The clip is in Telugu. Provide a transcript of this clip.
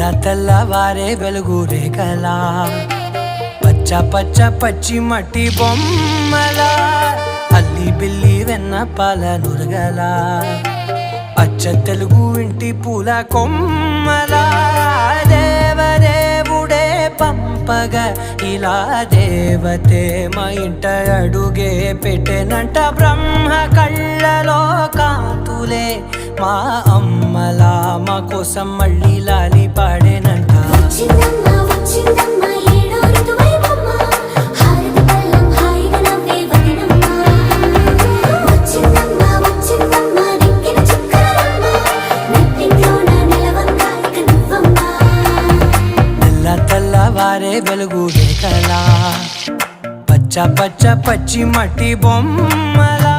తెల్లవారే వెలుగు రేఖలా పచ్చ పచ్చ పచ్చి మట్టి బొమ్మల అల్లి బిల్లి వెన్న పాల నురగల అచ్చ తెలుగు ఇంటి పూల కొమ్మల దేవదేవుడే పంపగా ఇలా దేవతే మా ఇంట అడుగే పెట్టెనంట బ్రహ్మ కళ్ళలో కాంతులే మా అమ్మలా మా కోసం మళ్ళీ లాలి పాడేనంట తెల్లవారే వెలుగు రేఖలా పచ్చ పచ్చ పచ్చి మట్టి బొమ్మల